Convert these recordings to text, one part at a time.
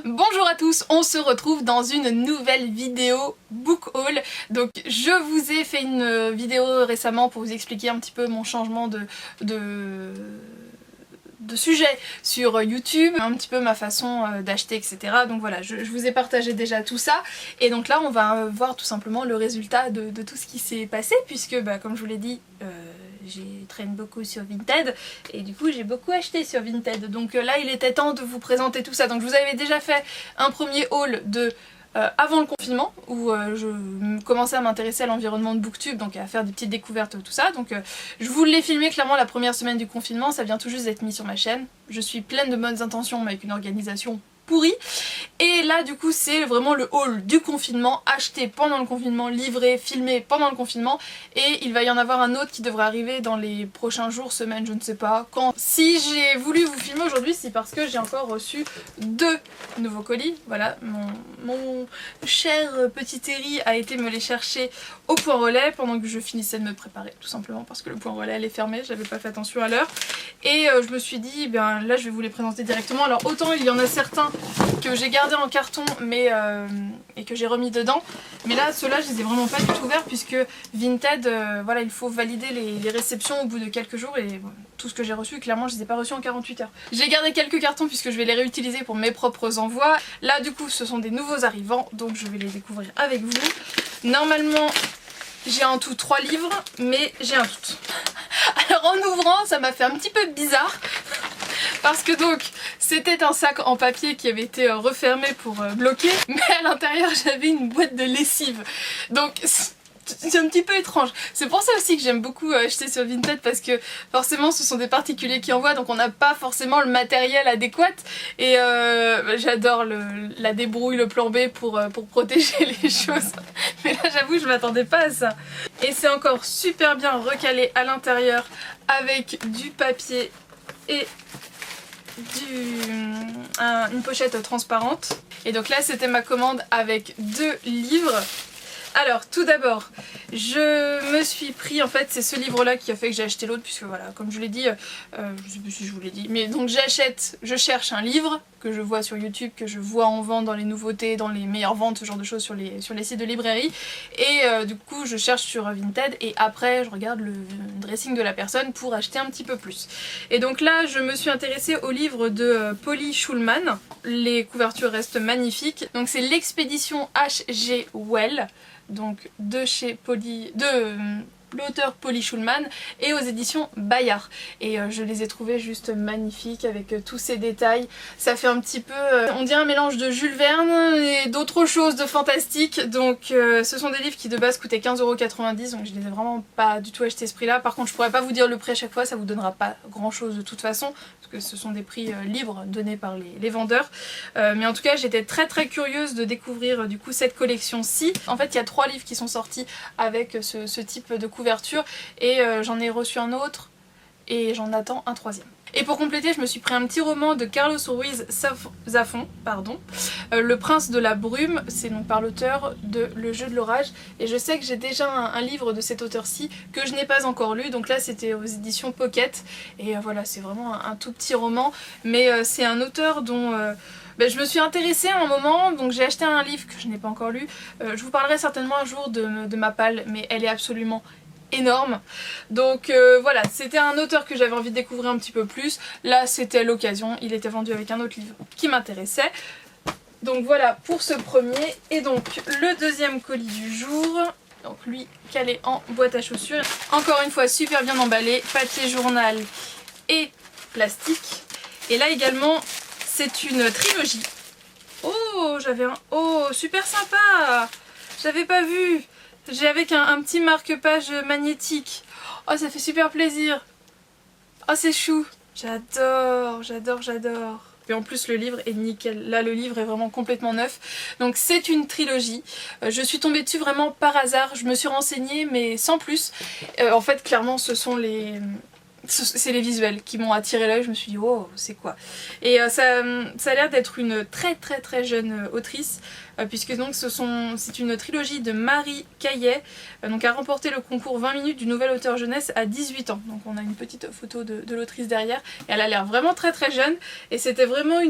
Bonjour à tous, on se retrouve dans une nouvelle vidéo book haul. Donc je vous ai fait une vidéo récemment pour vous expliquer un petit peu mon changement de sujet sur YouTube, un petit peu ma façon d'acheter, etc. Donc voilà, je vous ai partagé déjà tout ça. Et donc là on va voir tout simplement le résultat de tout ce qui s'est passé, puisque comme je vous l'ai dit, j'ai traîné beaucoup sur Vinted et du coup j'ai beaucoup acheté sur Vinted. Donc là il était temps de vous présenter tout ça. Donc je vous avais déjà fait un premier haul de avant le confinement où je commençais à m'intéresser à l'environnement de Booktube, donc à faire des petites découvertes, tout ça. Donc je vous l'ai filmé clairement la première semaine du confinement, ça vient tout juste d'être mis sur ma chaîne. Je suis pleine de bonnes intentions mais avec une organisation pourrie. Et là du coup c'est vraiment le haul du confinement, acheté pendant le confinement, livré, filmé pendant le confinement, et il va y en avoir un autre qui devrait arriver dans les prochains jours, semaines, je ne sais pas quand. Si j'ai voulu vous filmer aujourd'hui, c'est parce que j'ai encore reçu 2 nouveaux colis. Voilà, mon cher petit Terry a été me les chercher au point relais pendant que je finissais de me préparer, tout simplement parce que le point relais allait fermer, j'avais pas fait attention à l'heure. Et je me suis dit, là je vais vous les présenter directement. Alors autant il y en a certains que j'ai gardé en carton et que j'ai remis dedans, mais là ceux-là je les ai vraiment pas du tout ouverts, puisque Vinted, voilà, il faut valider les réceptions au bout de quelques jours, et tout ce que j'ai reçu, clairement je les ai pas reçus en 48 heures. J'ai gardé quelques cartons puisque je vais les réutiliser pour mes propres envois. Là du coup ce sont des nouveaux arrivants, donc je vais les découvrir avec vous. Normalement j'ai en tout 3 livres, mais j'ai un doute. Alors en ouvrant ça m'a fait un petit peu bizarre, parce que donc c'était un sac en papier qui avait été refermé pour bloquer, mais à l'intérieur j'avais une boîte de lessive. Donc c'est un petit peu étrange. C'est pour ça aussi que j'aime beaucoup acheter sur Vinted, parce que forcément ce sont des particuliers qui envoient, donc on n'a pas forcément le matériel adéquat, et j'adore la débrouille, le plan B pour protéger les choses. Mais là j'avoue je m'attendais pas à ça. Et c'est encore super bien recalé à l'intérieur avec du papier et une pochette transparente. Et donc là c'était ma commande avec 2 livres. Alors tout d'abord je me suis pris, en fait c'est ce livre là qui a fait que j'ai acheté l'autre, puisque voilà, comme je l'ai dit, je sais plus si je vous l'ai dit, mais donc je cherche un livre que je vois sur YouTube, que je vois en vente dans les nouveautés, dans les meilleures ventes, ce genre de choses sur les sites de librairie, et du coup je cherche sur Vinted et après je regarde le dressing de la personne pour acheter un petit peu plus. Et donc là je me suis intéressée au livre de Polly Shulman, les couvertures restent magnifiques. Donc c'est l'expédition H.G. Wells, donc de chez l'auteur Polly Shulman, et aux éditions Bayard. Et je les ai trouvés juste magnifiques avec tous ces détails. Ça fait un petit peu, on dirait un mélange de Jules Verne et d'autres choses de fantastique. Donc ce sont des livres qui de base coûtaient 15,90 €, donc je les ai vraiment pas du tout acheté ce prix là. Par contre je pourrais pas vous dire le prix à chaque fois, ça vous donnera pas grand chose de toute façon, parce que ce sont des prix libres donnés par les vendeurs. Mais en tout cas j'étais très curieuse de découvrir du coup cette collection-ci. En fait il y a 3 livres qui sont sortis avec ce type de couverture, et j'en ai reçu un autre et j'en attends un 3e. Et pour compléter je me suis pris un petit roman de Carlos Ruiz Zafón, Le Prince de la Brume, c'est donc par l'auteur de Le Jeu de l'Orage, et je sais que j'ai déjà un livre de cet auteur-ci que je n'ai pas encore lu, donc là c'était aux éditions Pocket, et voilà, c'est vraiment un tout petit roman, mais c'est un auteur dont je me suis intéressée à un moment, donc j'ai acheté un livre que je n'ai pas encore lu. Je vous parlerai certainement un jour de ma palle, mais elle est absolument énorme. Donc voilà, c'était un auteur que j'avais envie de découvrir un petit peu plus. Là c'était l'occasion, il était vendu avec un autre livre qui m'intéressait. Donc voilà pour ce premier. Et donc le deuxième colis du jour, donc lui calé en boîte à chaussures. Encore une fois super bien emballé, papier journal et plastique. Et là également c'est une trilogie. Oh j'avais un... Oh super sympa, j'avais pas vu. J'ai avec un petit marque-page magnétique. Oh ça fait super plaisir. Oh c'est chou. J'adore. Et en plus le livre est nickel. Là le livre est vraiment complètement neuf. Donc c'est une trilogie. Je suis tombée dessus vraiment par hasard. Je me suis renseignée mais sans plus. En fait clairement ce sont c'est les visuels qui m'ont attiré l'œil. Je me suis dit oh c'est quoi. Et ça a l'air d'être une très jeune autrice, puisque donc c'est une trilogie de Marie Caillet, donc a remporté le concours 20 minutes du nouvel auteur jeunesse à 18 ans. Donc on a une petite photo de l'autrice derrière, et elle a l'air vraiment très jeune, et c'était vraiment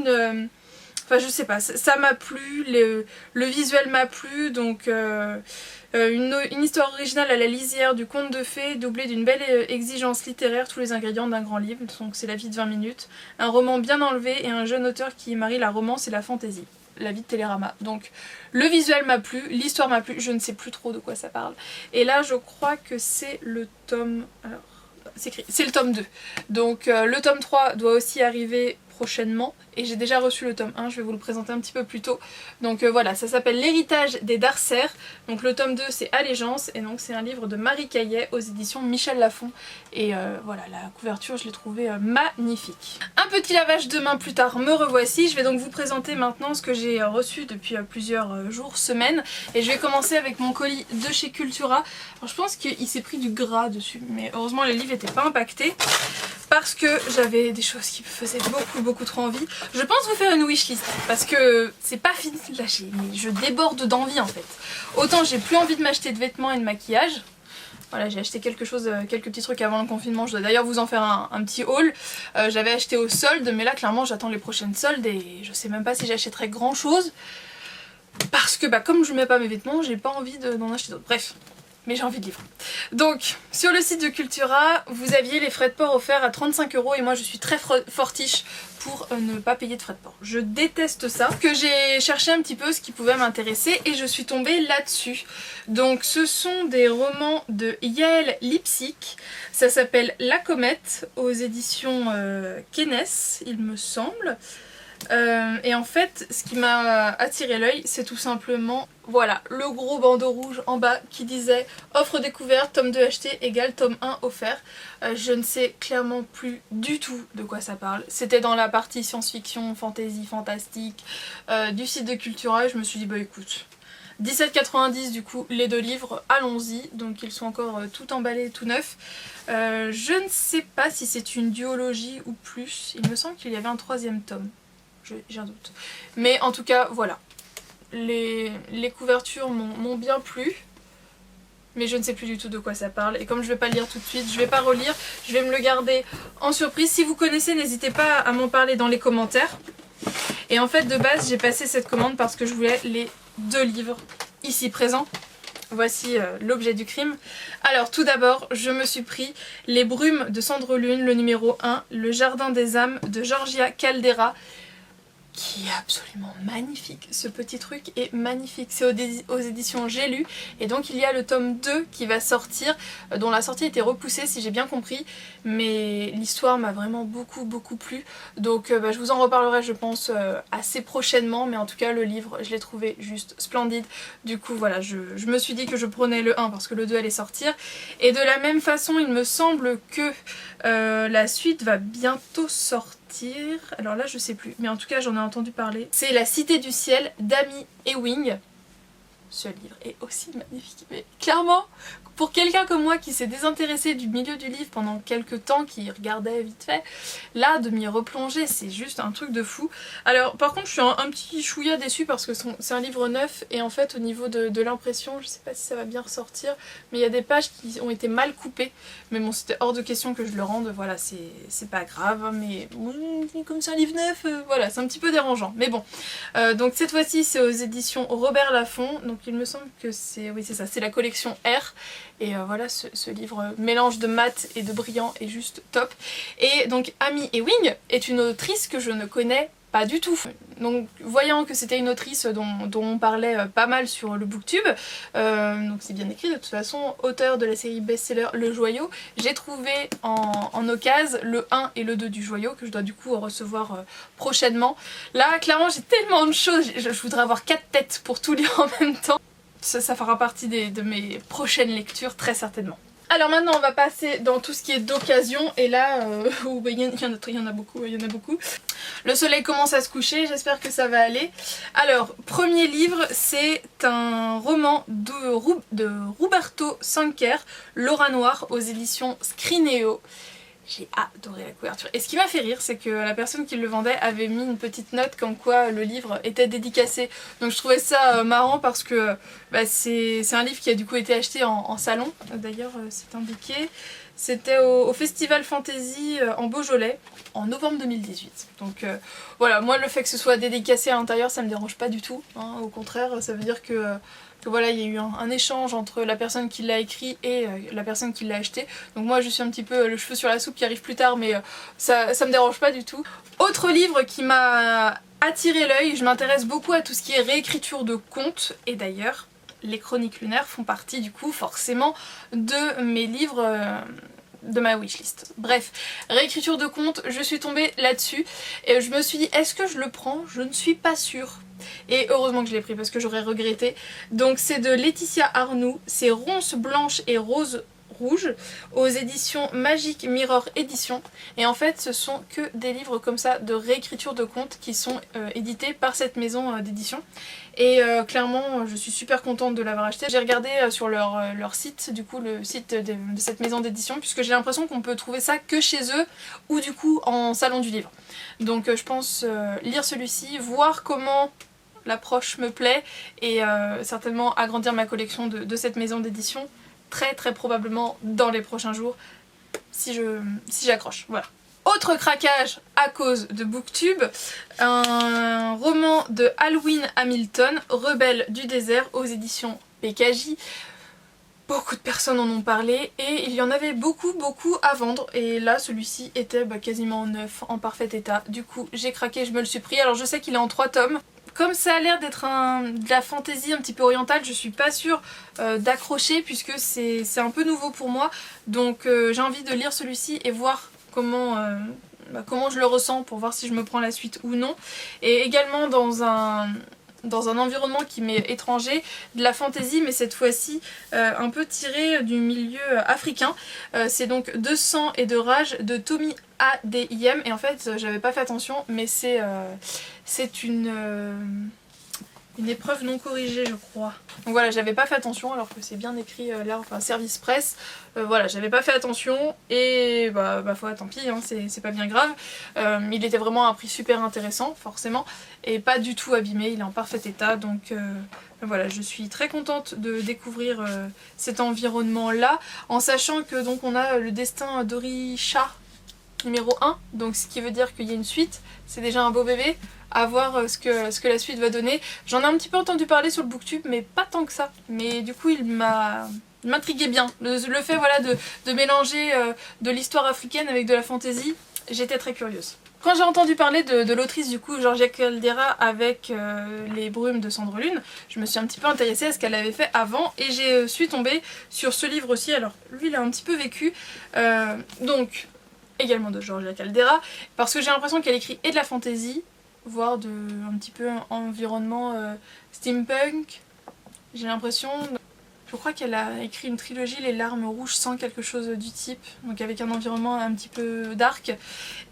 Enfin je sais pas, ça m'a plu, le visuel m'a plu, donc une histoire originale à la lisière du conte de fées, doublée d'une belle exigence littéraire, tous les ingrédients d'un grand livre, donc c'est La vie de 20 minutes, un roman bien enlevé et un jeune auteur qui marie la romance et la fantaisie. La vie de Télérama. Donc le visuel m'a plu, l'histoire m'a plu, je ne sais plus trop de quoi ça parle. Et là je crois que c'est le tome... Alors, c'est le tome 2. Donc le tome 3 doit aussi arriver prochainement et j'ai déjà reçu le tome 1, je vais vous le présenter un petit peu plus tôt. Donc voilà, ça s'appelle L'héritage des Darcer. Donc le tome 2 c'est Allégeance et donc c'est un livre de Marie Caillet aux éditions Michel Lafon. Et voilà, la couverture je l'ai trouvée magnifique. Un petit lavage de main plus tard, me revoici. Je vais donc vous présenter maintenant ce que j'ai reçu depuis plusieurs jours, semaines. Et je vais commencer avec mon colis de chez Cultura. Alors je pense qu'il s'est pris du gras dessus, mais heureusement les livres n'étaient pas impactés. Parce que j'avais des choses qui me faisaient beaucoup trop envie. Je pense vous faire une wishlist parce que c'est pas fini de lâcher, mais je déborde d'envie en fait. Autant j'ai plus envie de m'acheter de vêtements et de maquillage. Voilà, j'ai acheté quelques petits trucs avant le confinement. Je dois d'ailleurs vous en faire un petit haul. J'avais acheté au solde, mais là clairement j'attends les prochaines soldes et je sais même pas si j'achèterai grand chose. Parce que comme je mets pas mes vêtements, j'ai pas envie d'en acheter d'autres. Bref. Mais j'ai envie de livres. Donc, sur le site de Cultura, vous aviez les frais de port offerts à 35 € et moi je suis très fortiche pour ne pas payer de frais de port. Je déteste ça. Que j'ai cherché un petit peu ce qui pouvait m'intéresser et je suis tombée là-dessus. Donc, ce sont des romans de Yael Lipsick. Ça s'appelle La Comète aux éditions Kenes, il me semble. Et en fait, ce qui m'a attiré l'œil, c'est tout simplement, voilà, le gros bandeau rouge en bas qui disait offre découverte, tome 2 acheté égale tome 1 offert. Je ne sais clairement plus du tout de quoi ça parle. C'était dans la partie science-fiction, fantasy, fantastique du site de Cultura et je me suis dit bah écoute, 17,90 du coup les deux livres, allons-y. Donc ils sont encore tout emballés, tout neufs. Je ne sais pas si c'est une duologie ou plus, il me semble qu'il y avait un 3e tome. J'ai un doute. Mais en tout cas, voilà. Les couvertures m'ont bien plu. Mais je ne sais plus du tout de quoi ça parle. Et comme je ne vais pas le lire tout de suite, je ne vais pas relire. Je vais me le garder en surprise. Si vous connaissez, n'hésitez pas à m'en parler dans les commentaires. Et en fait, de base, j'ai passé cette commande parce que je voulais les 2 livres ici présents. Voici l'objet du crime. Alors tout d'abord, je me suis pris Les Brumes de Cendre Lune, le numéro 1, Le Jardin des âmes de Georgia Caldera. Qui est absolument magnifique, ce petit truc est magnifique, c'est aux éditions J'ai lu et donc il y a le tome 2 qui va sortir, dont la sortie a été repoussée si j'ai bien compris, mais l'histoire m'a vraiment beaucoup plu, donc je vous en reparlerai je pense assez prochainement, mais en tout cas le livre je l'ai trouvé juste splendide, du coup voilà, je me suis dit que je prenais le 1 parce que le 2 allait sortir, et de la même façon il me semble que la suite va bientôt sortir. Alors là je sais plus, mais en tout cas j'en ai entendu parler. C'est La Cité du Ciel d'Amy Ewing. Ce livre est aussi magnifique, mais clairement pour quelqu'un comme moi qui s'est désintéressé du milieu du livre pendant quelques temps, qui regardait vite fait, là de m'y replonger c'est juste un truc de fou. Alors par contre je suis un petit chouïa déçue parce que c'est un livre neuf et en fait au niveau de l'impression, je sais pas si ça va bien ressortir, mais il y a des pages qui ont été mal coupées, mais bon c'était hors de question que je le rende, voilà c'est pas grave, mais comme c'est un livre neuf, voilà c'est un petit peu dérangeant, mais bon. Donc cette fois-ci c'est aux éditions Robert Laffont, donc il me semble que c'est, oui c'est ça, c'est la collection R. Et voilà, ce livre mélange de mat et de brillant est juste top. Et donc Amy Ewing est une autrice que je ne connais pas du tout. Donc voyant que c'était une autrice dont on parlait pas mal sur le booktube, donc c'est bien écrit de toute façon, auteur de la série best-seller Le Joyau, j'ai trouvé en occasion le 1 et le 2 du Joyau que je dois du coup recevoir prochainement. Là clairement j'ai tellement de choses, je voudrais avoir 4 têtes pour tout lire en même temps. Ça fera partie de mes prochaines lectures très certainement. Alors maintenant on va passer dans tout ce qui est d'occasion et là il y en a beaucoup. Le soleil commence à se coucher, j'espère que ça va aller. Alors premier livre, c'est un roman de Roberto Sanquer, Laura Noire aux éditions Scrineo. J'ai adoré la couverture. Et ce qui m'a fait rire, c'est que la personne qui le vendait avait mis une petite note comme quoi le livre était dédicacé. Donc je trouvais ça marrant parce que c'est un livre qui a du coup été acheté en salon. D'ailleurs c'est indiqué. C'était au Festival Fantasy en Beaujolais en novembre 2018. Donc voilà, moi le fait que ce soit dédicacé à l'intérieur ça me dérange pas du tout, hein. Au contraire ça veut dire que voilà, il y a eu un échange entre la personne qui l'a écrit et la personne qui l'a acheté. Donc moi je suis un petit peu le cheveu sur la soupe qui arrive plus tard, mais ça me dérange pas du tout. Autre livre qui m'a attiré l'œil, je m'intéresse beaucoup à tout ce qui est réécriture de contes, et d'ailleurs les Chroniques lunaires font partie du coup forcément de mes livres de ma wishlist. Bref, réécriture de contes, je suis tombée là-dessus et je me suis dit est-ce que je le prends? Je ne suis pas sûre. Et heureusement que je l'ai pris parce que j'aurais regretté. Donc c'est de Laetitia Arnoux, c'est Ronces blanches et roses rouges aux éditions Magic Mirror Édition. Et en fait ce sont que des livres comme ça de réécriture de contes qui sont édités par cette maison d'édition. Et clairement je suis super contente de l'avoir acheté. J'ai regardé sur leur site, du coup le site de cette maison d'édition, puisque j'ai l'impression qu'on peut trouver ça que chez eux ou du coup en salon du livre. Donc je pense lire celui-ci, voir comment l'approche me plaît et certainement agrandir ma collection de cette maison d'édition très probablement dans les prochains jours si j'accroche. Voilà. Autre craquage à cause de Booktube, un roman de Alwyn Hamilton, Rebelle du désert aux éditions PKJ. Beaucoup de personnes en ont parlé et il y en avait beaucoup à vendre et là celui-ci était quasiment neuf, en parfait état. Du coup j'ai craqué, je me le suis pris. Alors je sais qu'il est en 3 tomes. Comme ça a l'air d'être de la fantaisie un petit peu orientale, je suis pas sûre d'accrocher puisque c'est un peu nouveau pour moi. Donc j'ai envie de lire celui-ci et voir comment je le ressens pour voir si je me prends la suite ou non. Et également dans un environnement qui m'est étranger, de la fantaisie mais cette fois-ci un peu tiré du milieu africain. C'est donc De sang et de rage de Tomi Adeyem et en fait j'avais pas fait attention mais c'est une épreuve non corrigée je crois. Donc voilà, j'avais pas fait attention alors que c'est bien écrit là, enfin service presse. Voilà, j'avais pas fait attention et bah foi, tant pis, hein, c'est pas bien grave. Il était vraiment à un prix super intéressant forcément et pas du tout abîmé, il est en parfait état donc voilà, je suis très contente de découvrir cet environnement là en sachant que donc on a le destin d'Orisha numéro 1, donc ce qui veut dire qu'il y a une suite, c'est déjà un beau bébé. À voir ce que la suite va donner. J'en ai un petit peu entendu parler sur le Booktube mais pas tant que ça. Mais du coup il m'intriguait bien. Le fait voilà, de mélanger de l'histoire africaine avec de la fantaisie, j'étais très curieuse. Quand j'ai entendu parler de l'autrice du coup Georgia Caldera avec Les brumes de Cendre Lune, je me suis un petit peu intéressée à ce qu'elle avait fait avant et je suis tombée sur ce livre aussi. Alors lui il a un petit peu vécu. Donc également de Georgia Caldera parce que j'ai l'impression qu'elle écrit et de la fantaisie voire un petit peu environnement steampunk, j'ai l'impression. Je crois qu'elle a écrit une trilogie, Les larmes rouges sans quelque chose du type, donc avec un environnement un petit peu dark,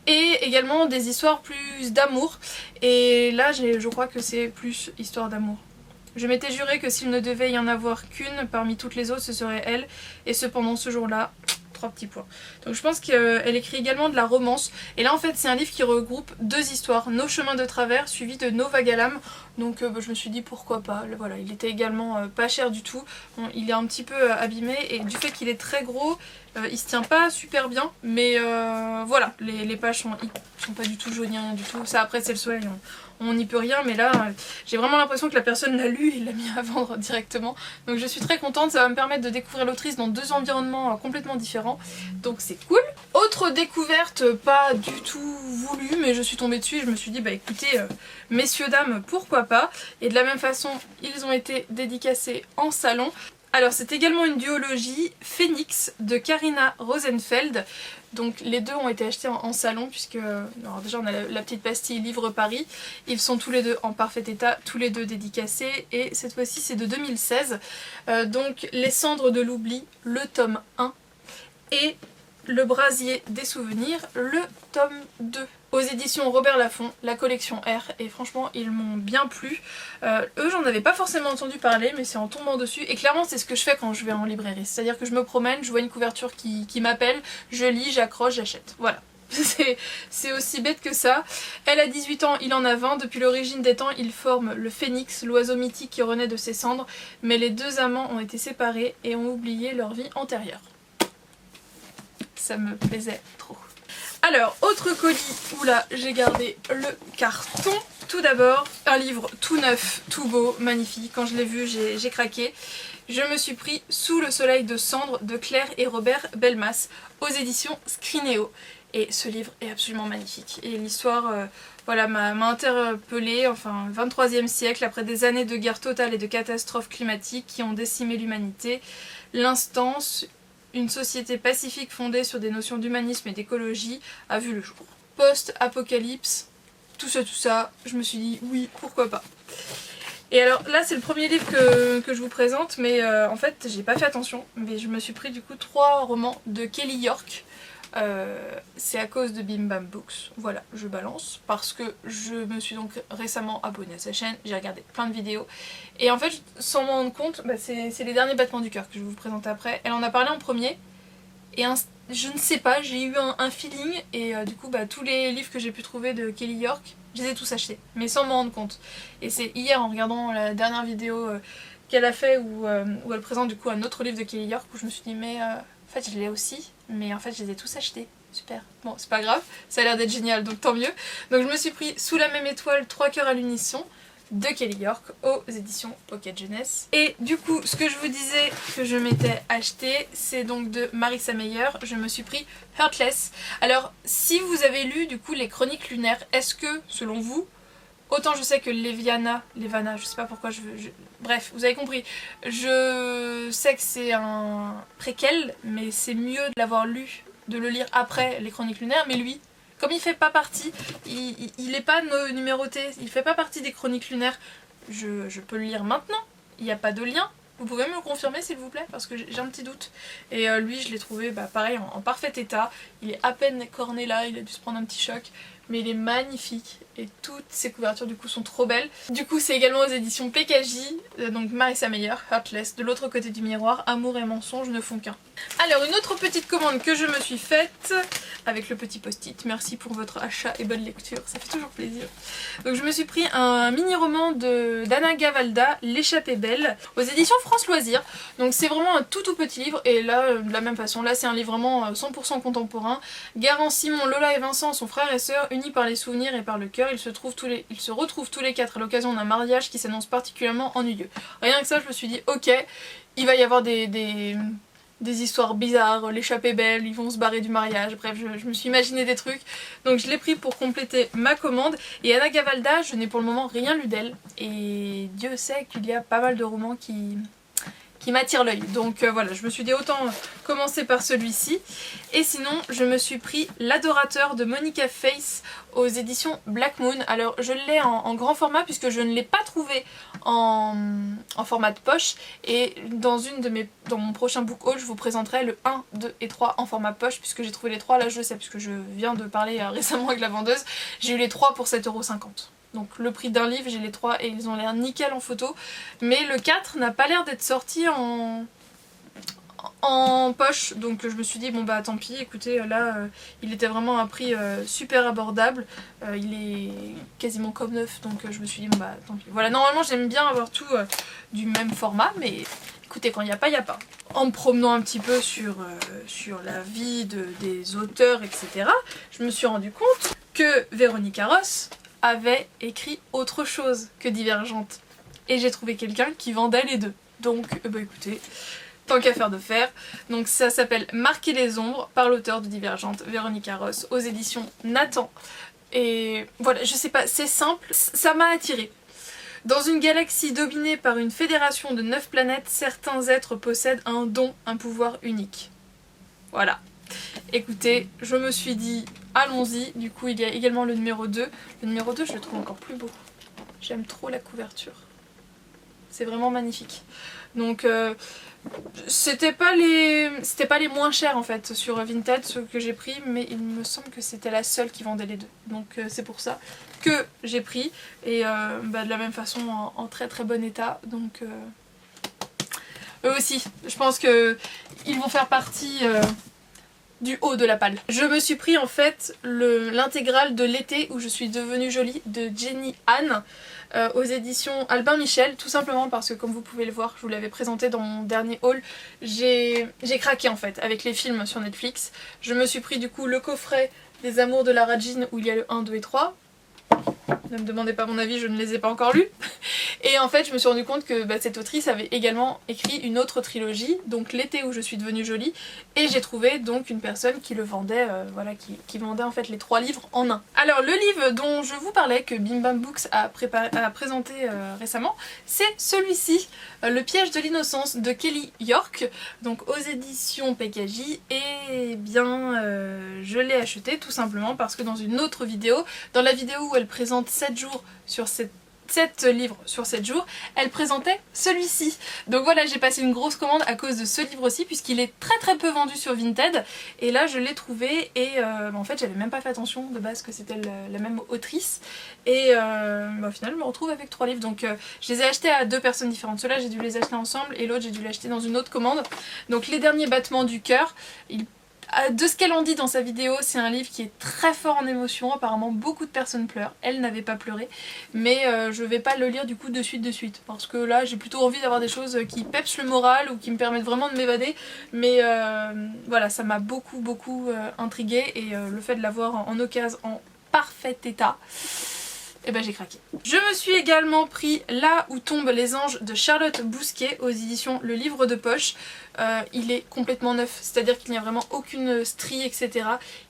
et également des histoires plus d'amour, et là je crois que c'est plus histoire d'amour. Je m'étais juré que s'il ne devait y en avoir qu'une parmi toutes les autres, ce serait elle, et cependant ce jour-là, 3 petits points. Donc je pense qu'elle écrit également de la romance. Et là en fait c'est un livre qui regroupe 2 histoires. Nos chemins de travers suivi de Nos vagues à l'âme. Donc je me suis dit pourquoi pas. Voilà, il était également pas cher du tout. Bon, il est un petit peu abîmé et du fait qu'il est très gros, il se tient pas super bien. Mais voilà, les pages sont pas du tout jaunies, rien du tout. Ça après c'est le soleil, on n'y peut rien, mais là j'ai vraiment l'impression que la personne l'a lu et l'a mis à vendre directement. Donc je suis très contente, ça va me permettre de découvrir l'autrice dans 2 environnements complètement différents. Donc c'est cool. Autre découverte pas du tout voulue, mais je suis tombée dessus et je me suis dit bah écoutez, messieurs dames, pourquoi pas. Et de la même façon, ils ont été dédicacés en salon. Alors c'est également une duologie, Phoenix de Karina Rosenfeld. Donc les deux ont été achetés en salon puisque alors déjà on a la petite pastille Livre Paris. Ils sont tous les deux en parfait état, tous les deux dédicacés et cette fois-ci c'est de 2016. Donc Les cendres de l'oubli, le tome 1 et Le brasier des souvenirs, le tome 2. Aux éditions Robert Laffont, la collection R, et franchement ils m'ont bien plu. Eux j'en avais pas forcément entendu parler mais c'est en tombant dessus et clairement c'est ce que je fais quand je vais en librairie, c'est à dire que je me promène, je vois une couverture qui m'appelle, je lis, j'accroche, j'achète, voilà. C'est aussi bête que ça. Elle a 18 ans, il en a 20, depuis l'origine des temps ils forment le phénix, l'oiseau mythique qui renaît de ses cendres, mais les 2 amants ont été séparés et ont oublié leur vie antérieure. ça me plaisait trop. Alors, autre colis, oula, j'ai gardé le carton. Tout d'abord, un livre tout neuf, tout beau, magnifique. Quand je l'ai vu, j'ai craqué. Je me suis pris Sous le soleil de cendre de Claire et Robert Belmas aux éditions Scrinéo. Et ce livre est absolument magnifique. Et l'histoire voilà, m'a interpellée, enfin 23e siècle, après des années de guerre totale et de catastrophes climatiques qui ont décimé l'humanité. L'instance, une société pacifique fondée sur des notions d'humanisme et d'écologie, a vu le jour. Post-apocalypse, tout ça, je me suis dit oui, pourquoi pas. Et alors là c'est le premier livre que je vous présente, mais en fait j'ai pas fait attention, mais je me suis pris du coup 3 romans de Kelly York. C'est à cause de Bim Bam Books, voilà, je balance, parce que je me suis donc récemment abonnée à sa chaîne, j'ai regardé plein de vidéos, et en fait, sans m'en rendre compte, bah, c'est les derniers battements du cœur que je vais vous présenter après. Elle en a parlé en premier, et je ne sais pas, j'ai eu un feeling, et du coup, bah, tous les livres que j'ai pu trouver de Kelly York, je les ai tous achetés, mais sans m'en rendre compte. Et c'est hier, en regardant la dernière vidéo qu'elle a fait, où elle présente du coup un autre livre de Kelly York, où je me suis dit, mais en fait, je l'ai aussi, mais en fait, je les ai tous achetés. Super. Bon, c'est pas grave, ça a l'air d'être génial, donc tant mieux. Donc je me suis pris Sous la même étoile, 3 cœurs à l'unisson de Kelly York aux éditions Pocket Jeunesse. Et du coup, ce que je vous disais que je m'étais acheté, c'est donc de Marissa Meyer. Je me suis pris Heartless. Alors, si vous avez lu du coup les Chroniques lunaires, est-ce que, selon vous, autant je sais que Levana, je sais pas pourquoi bref, vous avez compris. Je sais que c'est un préquel, mais c'est mieux de l'avoir lu, de le lire après les Chroniques lunaires, mais lui, comme il fait pas partie, il est pas numéroté, il fait pas partie des Chroniques lunaires, je peux le lire maintenant, il n'y a pas de lien. Vous pouvez me le confirmer s'il vous plaît, parce que j'ai un petit doute. Et lui je l'ai trouvé pareil en parfait état, il est à peine corné là, il a dû se prendre un petit choc, mais il est magnifique et toutes ses couvertures du coup sont trop belles. Du coup c'est également aux éditions PKJ, donc Marissa Meyer, Heartless, de l'autre côté du miroir, Amour et mensonge ne font qu'un. Alors une autre petite commande que je me suis faite, avec le petit post-it, merci pour votre achat et bonne lecture, ça fait toujours plaisir. Donc je me suis pris un mini-roman d'Anna Gavalda, L'échappée belle, aux éditions France Loisirs. Donc c'est vraiment un tout petit livre, et là de la même façon, là c'est un livre vraiment 100% contemporain. Garant, Simon, Lola et Vincent sont frères et sœurs, unis par les souvenirs et par le cœur. Ils se retrouvent tous les 4 à l'occasion d'un mariage qui s'annonce particulièrement ennuyeux. Rien que ça je me suis dit ok, il va y avoir des histoires bizarres, l'échappée belle, ils vont se barrer du mariage, bref je me suis imaginé des trucs. Donc je l'ai pris pour compléter ma commande. Et Anna Gavalda, je n'ai pour le moment rien lu d'elle, et Dieu sait qu'il y a pas mal de romans qui m'attirent l'œil. Donc voilà, je me suis dit autant commencer par celui-ci. Et sinon je me suis pris L'Adorateur de Monica Face aux éditions Black Moon. Alors je l'ai en grand format puisque je ne l'ai pas trouvé en format de poche, et dans mon prochain book haul je vous présenterai le 1, 2 et 3 en format poche, puisque j'ai trouvé les 3, là je le sais puisque je viens de parler récemment avec la vendeuse, j'ai eu les 3 pour 7,50 €. Donc le prix d'un livre, j'ai les 3 et ils ont l'air nickel en photo, mais le 4 n'a pas l'air d'être sorti en poche, donc je me suis dit bon bah tant pis, écoutez là il était vraiment à un prix super abordable, il est quasiment comme neuf, donc je me suis dit bon bah tant pis. Voilà, normalement j'aime bien avoir tout du même format, mais écoutez, quand il n'y a pas, il n'y a pas. En me promenant un petit peu sur la vie des auteurs, etc., je me suis rendu compte que Véronica Ross avait écrit autre chose que Divergente, et j'ai trouvé quelqu'un qui vendait les deux, donc bah écoutez, tant qu'à faire de faire. Donc ça s'appelle Marquer les ombres par l'auteur de Divergente, Véronica Ross, aux éditions Nathan. Et voilà, je sais pas, c'est simple, ça m'a attirée. Dans une galaxie dominée par une fédération de 9 planètes, certains êtres possèdent un don, un pouvoir unique. Voilà. Écoutez, je me suis dit allons-y. Du coup il y a également le numéro 2. Le numéro 2 je le trouve encore plus beau. J'aime trop la couverture. C'est vraiment magnifique. Donc c'était pas les moins chers en fait sur Vinted, ceux que j'ai pris, mais il me semble que c'était la seule qui vendait les deux. Donc c'est pour ça que j'ai pris, et de la même façon en très très bon état. Donc eux aussi, je pense que ils vont faire partie du haut de la palle. Je me suis pris en fait l'intégrale de L'été où je suis devenue jolie de Jenny Han aux éditions Albin Michel, tout simplement parce que comme vous pouvez le voir, je vous l'avais présenté dans mon dernier haul, j'ai craqué en fait avec les films sur Netflix. Je me suis pris du coup le coffret des Amours de Lara Jean où il y a le 1, 2 et 3. Ne me demandez pas mon avis, je ne les ai pas encore lus. Et en fait je me suis rendu compte que cette autrice avait également écrit une autre trilogie, donc L'été où je suis devenue jolie, et j'ai trouvé donc une personne qui le vendait, voilà, qui vendait en fait les 3 livres en un. Alors le livre dont je vous parlais, que Bim Bam Books a présenté récemment, c'est celui-ci, Le piège de l'innocence de Kelly York, donc aux éditions Pekaji, et bien je l'ai acheté tout simplement parce que dans une autre vidéo, dans la vidéo où elle présente 7 jours sur 7 livres sur 7 jours, elle présentait celui-ci. Donc voilà, j'ai passé une grosse commande à cause de ce livre-ci puisqu'il est très peu vendu sur Vinted et là je l'ai trouvé et en fait j'avais même pas fait attention de base que c'était la même autrice et au final je me retrouve avec 3 livres donc je les ai achetés à 2 personnes différentes. Ceux-là j'ai dû les acheter ensemble et l'autre j'ai dû l'acheter dans une autre commande. Donc Les derniers battements du cœur, de ce qu'elle en dit dans sa vidéo, c'est un livre qui est très fort en émotion, apparemment beaucoup de personnes pleurent, elle n'avait pas pleuré, mais je vais pas le lire du coup de suite, parce que là j'ai plutôt envie d'avoir des choses qui pepsent le moral ou qui me permettent vraiment de m'évader, mais voilà, ça m'a beaucoup intriguée et le fait de l'avoir en occasion en parfait état, et ben j'ai craqué. Je me suis également pris Là où tombent les anges de Charlotte Bousquet aux éditions Le Livre de Poche. Il est complètement neuf, c'est-à-dire qu'il n'y a vraiment aucune strie, etc.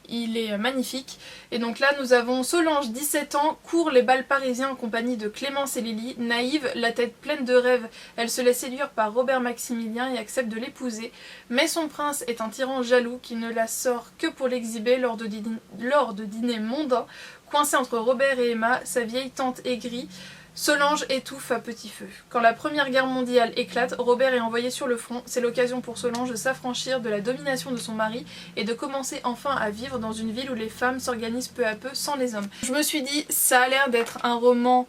Il est magnifique. Et donc là nous avons Solange, 17 ans, court les bals parisiens en compagnie de Clémence et Lily. Naïve, la tête pleine de rêves, elle se laisse séduire par Robert Maximilien et accepte de l'épouser. Mais son prince est un tyran jaloux qui ne la sort que pour l'exhiber lors de dîners mondains. Coincée entre Robert et Emma, sa vieille tante aigrie, Solange étouffe à petit feu. Quand la première guerre mondiale éclate, Robert est envoyé sur le front. C'est l'occasion pour Solange de s'affranchir de la domination de son mari et de commencer enfin à vivre dans une ville où les femmes s'organisent peu à peu sans les hommes. Je me suis dit, ça a l'air d'être un roman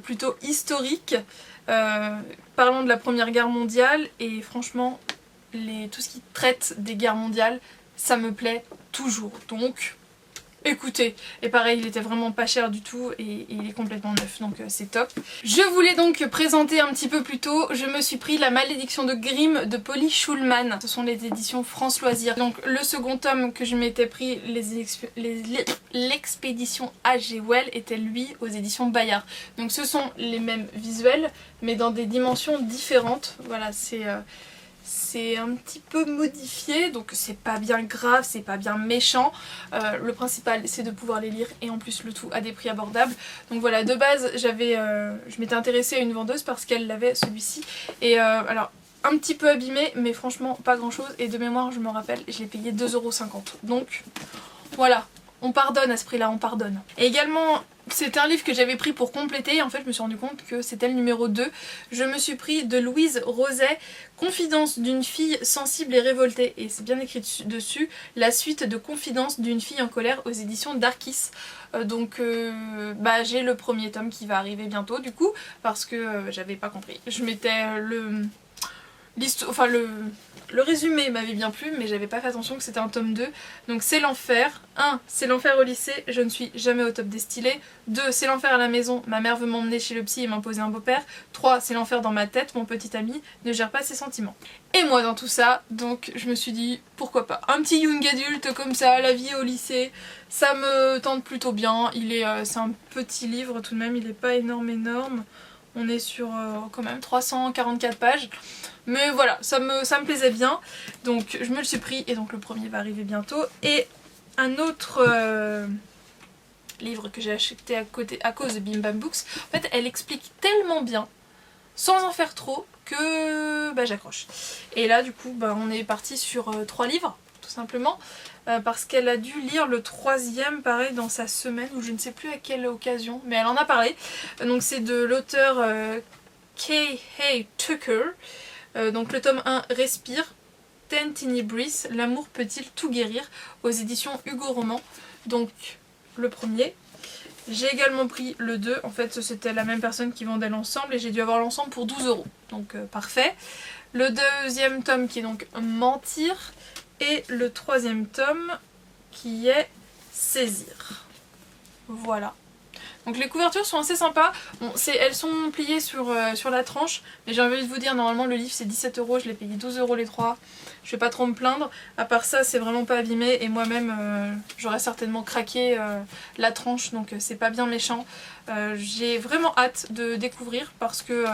plutôt historique, parlant de la première guerre mondiale, et franchement, tout ce qui traite des guerres mondiales, ça me plaît toujours. Donc écoutez, et pareil il était vraiment pas cher du tout et il est complètement neuf donc c'est top. Je voulais donc présenter un petit peu plus tôt, je me suis pris La Malédiction de Grimm de Polly Schulman. Ce sont les éditions France Loisirs. Donc le second tome que je m'étais pris, l'expédition H.G. Wells, était lui aux éditions Bayard. Donc ce sont les mêmes visuels mais dans des dimensions différentes. Voilà, c'est un petit peu modifié, donc c'est pas bien grave, c'est pas bien méchant. Le principal c'est de pouvoir les lire et en plus le tout à des prix abordables. Donc voilà, de base je m'étais intéressée à une vendeuse parce qu'elle l'avait celui-ci. Et alors un petit peu abîmé mais franchement pas grand chose et de mémoire je me rappelle je l'ai payé 2,50 €. Donc voilà, on pardonne à ce prix là, on pardonne. Et également c'était un livre que j'avais pris pour compléter et en fait je me suis rendu compte que c'était le numéro 2. Je me suis pris de Louise Roset, Confidence d'une fille sensible et révoltée, et c'est bien écrit dessus, la suite de Confidence d'une fille en colère aux éditions Darkis. J'ai le premier tome qui va arriver bientôt du coup parce que j'avais pas compris. Je m'étais le résumé m'avait bien plu mais j'avais pas fait attention que c'était un tome 2. Donc c'est l'enfer. 1. C'est l'enfer au lycée, je ne suis jamais au top des stylés. 2. C'est l'enfer à la maison, ma mère veut m'emmener chez le psy et m'imposer un beau-père. 3. C'est l'enfer dans ma tête, mon petit ami ne gère pas ses sentiments. Et moi dans tout ça, donc je me suis dit pourquoi pas. Un petit young adulte comme ça, la vie au lycée, ça me tente plutôt bien. C'est un petit livre tout de même, il est pas énorme. On est sur quand même 344 pages. Mais voilà, ça me plaisait bien. Donc je me le suis pris et donc le premier va arriver bientôt. Et un autre livre que j'ai acheté à cause de Bim Bam Books, en fait elle explique tellement bien, sans en faire trop, que j'accroche. Et là du coup on est parti sur 3 livres, tout simplement. Parce qu'elle a dû lire le 3e pareil dans sa semaine ou je ne sais plus à quelle occasion mais elle en a parlé. Donc c'est de l'auteur K.A. Tucker. Donc le tome 1 Respire, Ten Tiny Breaths, L'amour peut-il tout guérir aux éditions Hugo Roman. Donc le premier. J'ai également pris le 2, en fait c'était la même personne qui vendait l'ensemble et j'ai dû avoir l'ensemble pour 12 €. Donc parfait. Le deuxième tome qui est donc Mentir. Et le 3e tome qui est Saisir. Voilà. Donc les couvertures sont assez sympas. Bon, elles sont pliées sur la tranche, mais j'ai envie de vous dire, normalement le livre c'est 17 €, je l'ai payé 12 € les 3. Je vais pas trop me plaindre. À part ça, c'est vraiment pas abîmé et moi-même j'aurais certainement craqué la tranche, donc c'est pas bien méchant. J'ai vraiment hâte de découvrir parce que